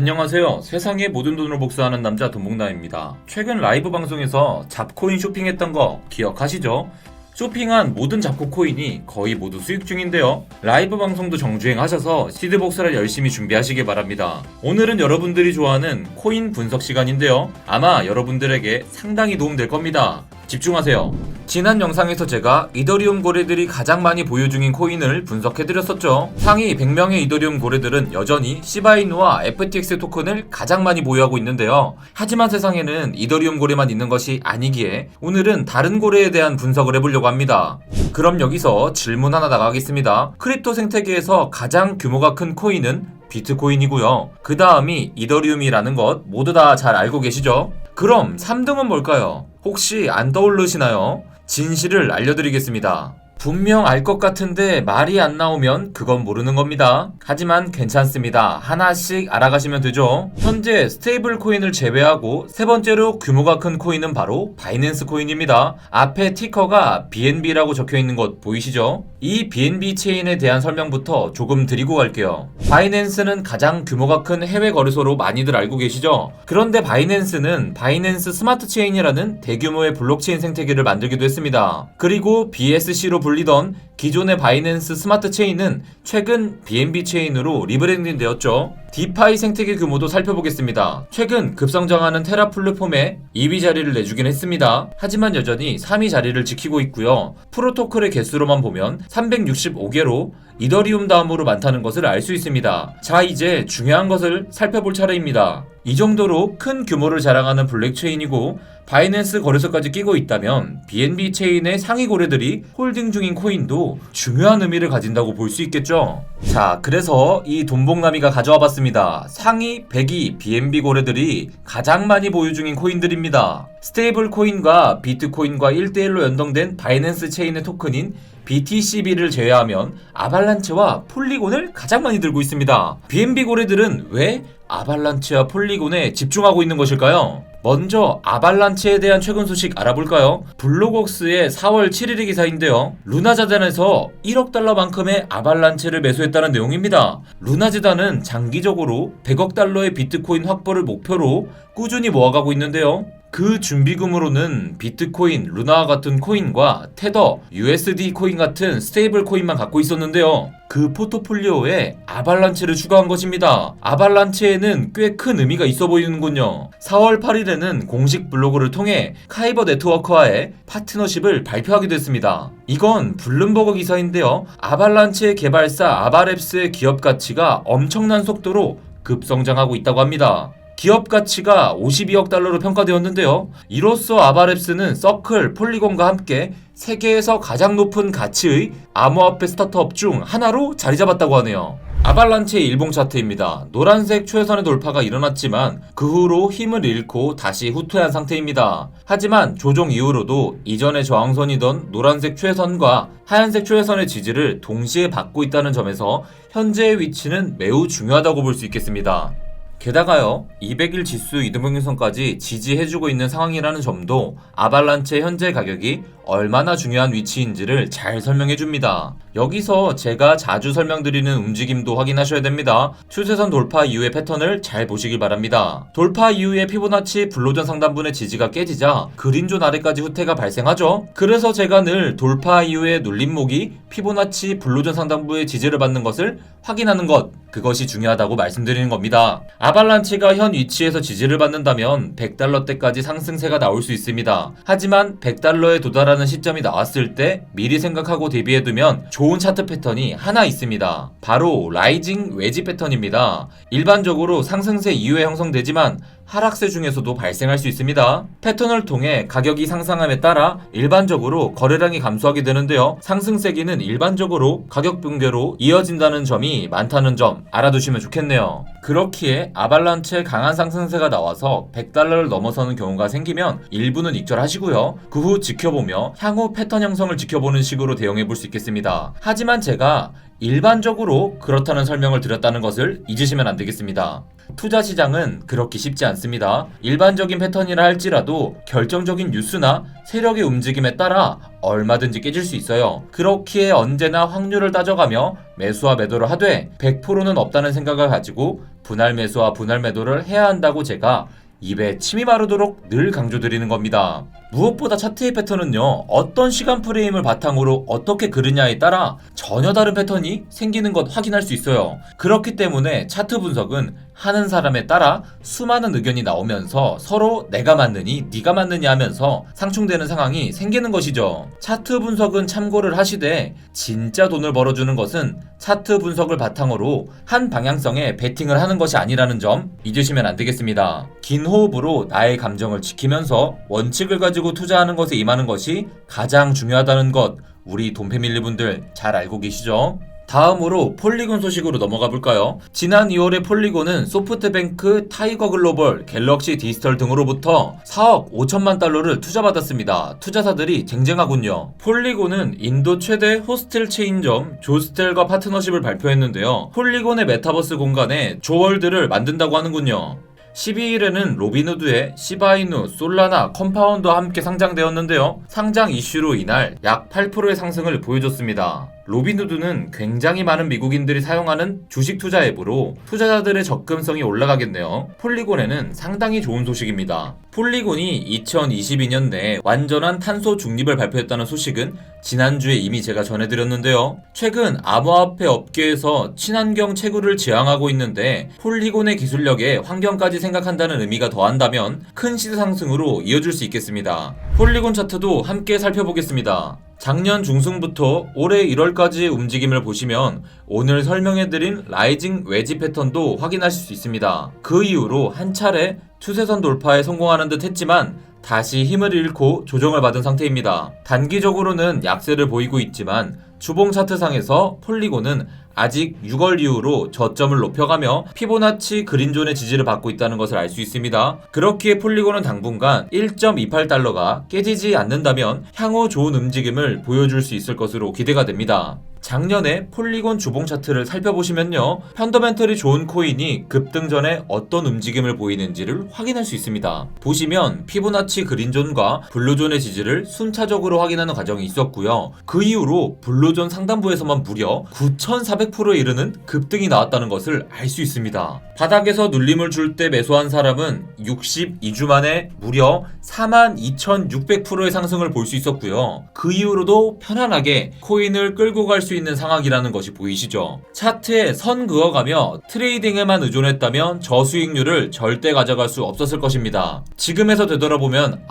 안녕하세요. 세상의 모든 돈을 복사하는 남자 돈봉남입니다. 최근 라이브 방송에서 잡코인 쇼핑했던 거 기억하시죠? 쇼핑한 모든 잡코 코인이 거의 모두 수익 중인데요. 라이브 방송도 정주행하셔서 시드 복사를 열심히 준비하시기 바랍니다. 오늘은 여러분들이 좋아하는 코인 분석 시간인데요. 아마 여러분들에게 상당히 도움될 겁니다. 집중하세요. 지난 영상에서 제가 이더리움 고래들이 가장 많이 보유 중인 코인을 분석해드렸었죠. 상위 100명의 이더리움 고래들은 여전히 시바이누와 FTX 토큰을 가장 많이 보유하고 있는데요. 하지만 세상에는 이더리움 고래만 있는 것이 아니기에 오늘은 다른 고래에 대한 분석을 해보려고 합니다. 그럼 여기서 질문 하나 나가겠습니다. 크립토 생태계에서 가장 규모가 큰 코인은 비트코인이고요. 그 다음이 이더리움이라는 것 모두 다 잘 알고 계시죠? 그럼 3등은 뭘까요? 혹시 안 떠오르시나요? 진실을 알려드리겠습니다. 분명 알 것 같은데 말이 안 나오면 그건 모르는 겁니다. 하지만 괜찮습니다. 하나씩 알아가시면 되죠. 현재 스테이블 코인을 제외하고 세 번째로 규모가 큰 코인은 바로 바이낸스 코인입니다. 앞에 티커가 BNB라고 적혀있는 것 보이시죠? 이 BNB 체인에 대한 설명부터 조금 드리고 갈게요. 바이낸스는 가장 규모가 큰 해외 거래소로 많이들 알고 계시죠? 그런데 바이낸스는 바이낸스 스마트 체인이라는 대규모의 블록체인 생태계를 만들기도 했습니다. 그리고 BSC로 불리던 기존의 바이낸스 스마트 체인은 최근 BNB 체인으로 리브랜딩 되었죠. 디파이 생태계 규모도 살펴보겠습니다. 최근 급성장하는 테라 플랫폼에 2위 자리를 내주긴 했습니다. 하지만 여전히 3위 자리를 지키고 있고요. 프로토콜의 개수로만 보면 365개로 이더리움 다음으로 많다는 것을 알 수 있습니다. 자, 이제 중요한 것을 살펴볼 차례입니다. 이 정도로 큰 규모를 자랑하는 블랙체인이고 바이낸스 거래소까지 끼고 있다면 BNB 체인의 상위 고래들이 홀딩 중인 코인도 중요한 의미를 가진다고 볼 수 있겠죠. 자, 그래서 이 돈봉남이가 가져와 봤습니다. 상위 100위 BNB 고래들이 가장 많이 보유 중인 코인들입니다. 스테이블 코인과 비트코인과 1대1로 연동된 바이낸스 체인의 토큰인 BTCB를 제외하면 아발란체와 폴리곤을 가장 많이 들고 있습니다. BNB 고래들은 왜 아발란체와 폴리곤에 집중하고 있는 것일까요? 먼저 아발란체에 대한 최근 소식 알아볼까요? 블록웍스의 4월 7일의 기사인데요. 루나재단에서 1억 달러만큼의 아발란체를 매수했다는 내용입니다. 루나재단은 장기적으로 100억 달러의 비트코인 확보를 목표로 꾸준히 모아가고 있는데요. 그 준비금으로는 비트코인, 루나와 같은 코인과 테더, USD 코인 같은 스테이블 코인만 갖고 있었는데요. 그 포트폴리오에 아발란체를 추가한 것입니다. 아발란체에는 꽤 큰 의미가 있어 보이는군요. 4월 8일에는 공식 블로그를 통해 카이버 네트워크와의 파트너십을 발표하기도 했습니다. 이건 블룸버그 기사인데요. 아발란체 개발사 아바랩스의 기업 가치가 엄청난 속도로 급성장하고 있다고 합니다. 기업 가치가 52억 달러로 평가되었는데요. 이로써 아바랩스는 서클, 폴리곤과 함께 세계에서 가장 높은 가치의 암호화폐 스타트업 중 하나로 자리 잡았다고 하네요. 아발란체의 일봉 차트입니다. 노란색 최선의 돌파가 일어났지만 그 후로 힘을 잃고 다시 후퇴한 상태입니다. 하지만 조정 이후로도 이전의 저항선이던 노란색 최선과 하얀색 최선의 지지를 동시에 받고 있다는 점에서 현재의 위치는 매우 중요하다고 볼 수 있겠습니다. 게다가요, 200일 지수 이동평균선까지 지지해주고 있는 상황이라는 점도 아발란체 현재 가격이 얼마나 중요한 위치인지를 잘 설명해줍니다. 여기서 제가 자주 설명드리는 움직임도 확인하셔야 됩니다. 추세선 돌파 이후의 패턴을 잘 보시길 바랍니다. 돌파 이후에 피보나치 불로전 상단분의 지지가 깨지자 그린존 아래까지 후퇴가 발생하죠. 그래서 제가 늘 돌파 이후에 눌림목이 피보나치 불로전 상단부의 지지를 받는 것을 확인하는 것, 그것이 중요하다고 말씀드리는 겁니다. 아발란체가 현 위치에서 지지를 받는다면 100달러대까지 상승세가 나올 수 있습니다. 하지만 100달러에 도달하는 시점이 나왔을 때 미리 생각하고 대비해두면 좋은 차트 패턴이 하나 있습니다. 바로 라이징 웨지 패턴입니다. 일반적으로 상승세 이후에 형성되지만 하락세 중에서도 발생할 수 있습니다. 패턴을 통해 가격이 상승함에 따라 일반적으로 거래량이 감소하게 되는데요. 상승세기는 일반적으로 가격 붕괴로 이어진다는 점이 많다는 점 알아두시면 좋겠네요. 그렇기에 아발란체 강한 상승세가 나와서 100달러를 넘어서는 경우가 생기면 일부는 익절하시고요. 그 후 지켜보며 향후 패턴 형성을 지켜보는 식으로 대응해 볼 수 있겠습니다. 하지만 제가 일반적으로 그렇다는 설명을 드렸다는 것을 잊으시면 안 되겠습니다. 투자 시장은 그렇게 쉽지 않습니다. 일반적인 패턴이라 할지라도 결정적인 뉴스나 세력의 움직임에 따라 얼마든지 깨질 수 있어요. 그렇기에 언제나 확률을 따져가며 매수와 매도를 하되 100%는 없다는 생각을 가지고 분할 매수와 분할 매도를 해야 한다고 제가 입에 침이 마르도록 늘 강조드리는 겁니다. 무엇보다 차트의 패턴은요, 어떤 시간 프레임을 바탕으로 어떻게 그리냐에 따라 전혀 다른 패턴이 생기는 것 확인할 수 있어요. 그렇기 때문에 차트 분석은 하는 사람에 따라 수많은 의견이 나오면서 서로 내가 맞느니 네가 맞느냐 하면서 상충되는 상황이 생기는 것이죠. 차트 분석은 참고를 하시되 진짜 돈을 벌어주는 것은 차트 분석을 바탕으로 한 방향성에 베팅을 하는 것이 아니라는 점 잊으시면 안 되겠습니다. 긴 호흡으로 나의 감정을 지키면서 원칙을 가지고 투자하는 것에 임하는 것이 가장 중요하다는 것, 우리 돈패밀리 분들 잘 알고 계시죠? 다음으로 폴리곤 소식으로 넘어가 볼까요? 지난 2월에 폴리곤은 소프트뱅크, 타이거글로벌, 갤럭시 디지털 등으로부터 4억 5천만 달러를 투자받았습니다. 투자사들이 쟁쟁하군요. 폴리곤은 인도 최대 호스텔 체인점 조스텔과 파트너십을 발표했는데요. 폴리곤의 메타버스 공간에 조월드를 만든다고 하는군요. 12일에는 로빈후드의 시바이누, 솔라나, 컴파운드와 함께 상장되었는데요. 상장 이슈로 인할 약 8%의 상승을 보여줬습니다. 로빈후드는 굉장히 많은 미국인들이 사용하는 주식 투자 앱으로 투자자들의 접근성이 올라가겠네요. 폴리곤에는 상당히 좋은 소식입니다. 폴리곤이 2022년 내에 완전한 탄소 중립을 발표했다는 소식은 지난주에 이미 제가 전해드렸는데요. 최근 암호화폐 업계에서 친환경 채굴을 지향하고 있는데 폴리곤의 기술력에 환경까지 생각한다는 의미가 더한다면 큰 시세 상승으로 이어질 수 있겠습니다. 폴리곤 차트도 함께 살펴보겠습니다. 작년 중순부터 올해 1월까지의 움직임을 보시면 오늘 설명해드린 라이징 웨지 패턴도 확인하실 수 있습니다. 그 이후로 한 차례 추세선 돌파에 성공하는 듯 했지만 다시 힘을 잃고 조정을 받은 상태입니다. 단기적으로는 약세를 보이고 있지만 주봉 차트상에서 폴리곤은 아직 6월 이후로 저점을 높여가며 피보나치 그린존의 지지를 받고 있다는 것을 알 수 있습니다. 그렇기에 폴리곤은 당분간 1.28달러가 깨지지 않는다면 향후 좋은 움직임을 보여줄 수 있을 것으로 기대가 됩니다. 작년에 폴리곤 주봉 차트를 살펴보시면요, 펀더멘털이 좋은 코인이 급등 전에 어떤 움직임을 보이는지를 확인할 수 있습니다. 보시면 피보나치 그린존과 블루존의 지지를 순차적으로 확인하는 과정이 있었고요. 그 이후로 블루존 상단부에서만 무려 9,400%에 이르는 급등이 나왔다는 것을 알 수 있습니다. 바닥에서 눌림을 줄 때 매수한 사람은 62주 만에 무려 42,600%의 상승을 볼 수 있었고요. 그 이후로도 편안하게 코인을 끌고 갈 수 있는 상황이라는 것이 보이시죠? 차트에 선 그어가며 트레이딩에만 의존했다면 저수익률을 절대 가져갈 수 없었을 것입니다. 지금에서 되돌아보면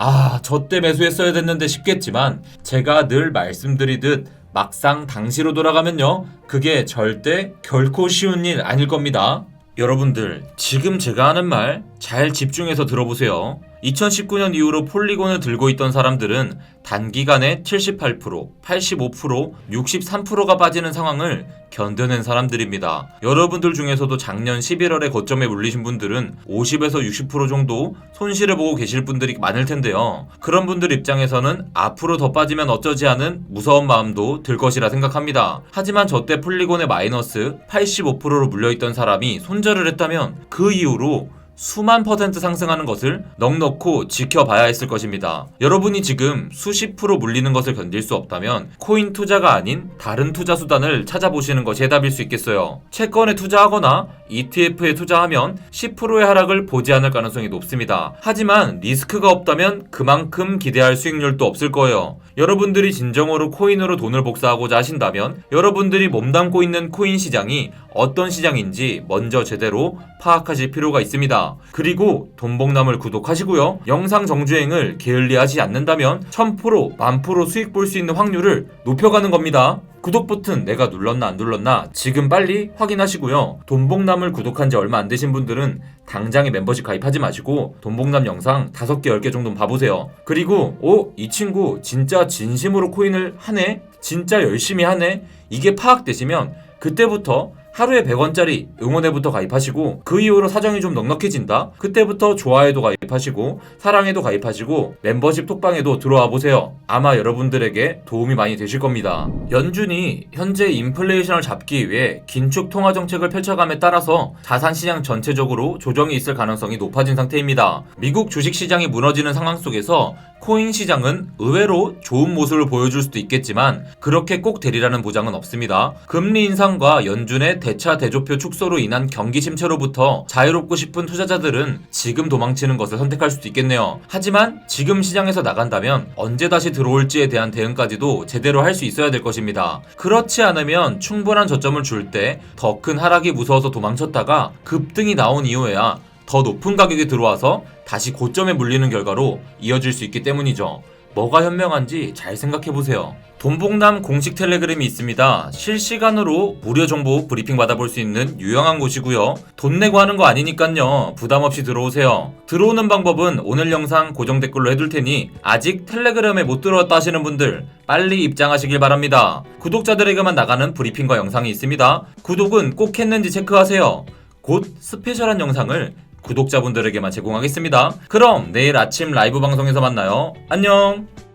저때 매수했어야 됐는데 싶겠지만 제가 늘 말씀드리듯 막상 당시로 돌아가면요, 그게 절대 결코 쉬운 일 아닐 겁니다. 여러분들, 지금 제가 하는 말 잘 집중해서 들어보세요. 2019년 이후로 폴리곤을 들고 있던 사람들은 단기간에 78%, 85%, 63%가 빠지는 상황을 견뎌낸 사람들입니다. 여러분들 중에서도 작년 11월에 고점에 물리신 분들은 50에서 60% 정도 손실을 보고 계실 분들이 많을 텐데요. 그런 분들 입장에서는 앞으로 더 빠지면 어쩌지 하는 무서운 마음도 들 것이라 생각합니다. 하지만 저때 폴리곤의 마이너스 85%로 물려있던 사람이 손절을 했다면 그 이후로 수만 퍼센트 상승하는 것을 넉넉히 지켜봐야 했을 것입니다. 여러분이 지금 수십 프로 물리는 것을 견딜 수 없다면 코인 투자가 아닌 다른 투자 수단을 찾아보시는 것이 해답일 수 있겠어요. 채권에 투자하거나 ETF에 투자하면 10%의 하락을 보지 않을 가능성이 높습니다. 하지만 리스크가 없다면 그만큼 기대할 수익률도 없을 거예요. 여러분들이 진정으로 코인으로 돈을 복사하고자 하신다면 여러분들이 몸담고 있는 코인 시장이 어떤 시장인지 먼저 제대로 파악하실 필요가 있습니다. 그리고 돈복남을 구독하시고요. 영상 정주행을 게을리하지 않는다면 1000%, 10,000% 수익 볼 수 있는 확률을 높여가는 겁니다. 구독 버튼 내가 눌렀나 안 눌렀나 지금 빨리 확인하시고요. 돈복남을 구독한 지 얼마 안 되신 분들은 당장에 멤버십 가입하지 마시고 돈복남 영상 5개, 10개 정도 봐보세요. 그리고 이 친구 진짜 진심으로 코인을 하네? 진짜 열심히 하네? 이게 파악되시면 그때부터 하루에 100원짜리 응원회부터 가입하시고 그 이후로 사정이 좀 넉넉해진다? 그때부터 좋아해도 가입하시고 사랑해도 가입하시고 멤버십 톡방에도 들어와 보세요. 아마 여러분들에게 도움이 많이 되실 겁니다. 연준이 현재 인플레이션을 잡기 위해 긴축 통화 정책을 펼쳐감에 따라서 자산시장 전체적으로 조정이 있을 가능성이 높아진 상태입니다. 미국 주식시장이 무너지는 상황 속에서 코인 시장은 의외로 좋은 모습을 보여줄 수도 있겠지만 그렇게 꼭 되리라는 보장은 없습니다. 금리 인상과 연준의 대차 대조표 축소로 인한 경기 침체로부터 자유롭고 싶은 투자자들은 지금 도망치는 것을 선택할 수도 있겠네요. 하지만 지금 시장에서 나간다면 언제 다시 들어올지에 대한 대응까지도 제대로 할 수 있어야 될 것입니다. 그렇지 않으면 충분한 저점을 줄 때 더 큰 하락이 무서워서 도망쳤다가 급등이 나온 이후에야 더 높은 가격이 들어와서 다시 고점에 물리는 결과로 이어질 수 있기 때문이죠. 뭐가 현명한지 잘 생각해보세요. 돈봉남 공식 텔레그램이 있습니다. 실시간으로 무료 정보 브리핑 받아볼 수 있는 유용한 곳이고요. 돈 내고 하는 거 아니니깐요. 부담없이 들어오세요. 들어오는 방법은 오늘 영상 고정 댓글로 해둘 테니 아직 텔레그램에 못 들어왔다 하시는 분들 빨리 입장하시길 바랍니다. 구독자들에게만 나가는 브리핑과 영상이 있습니다. 구독은 꼭 했는지 체크하세요. 곧 스페셜한 영상을 구독자분들에게만 제공하겠습니다. 그럼 내일 아침 라이브 방송에서 만나요. 안녕!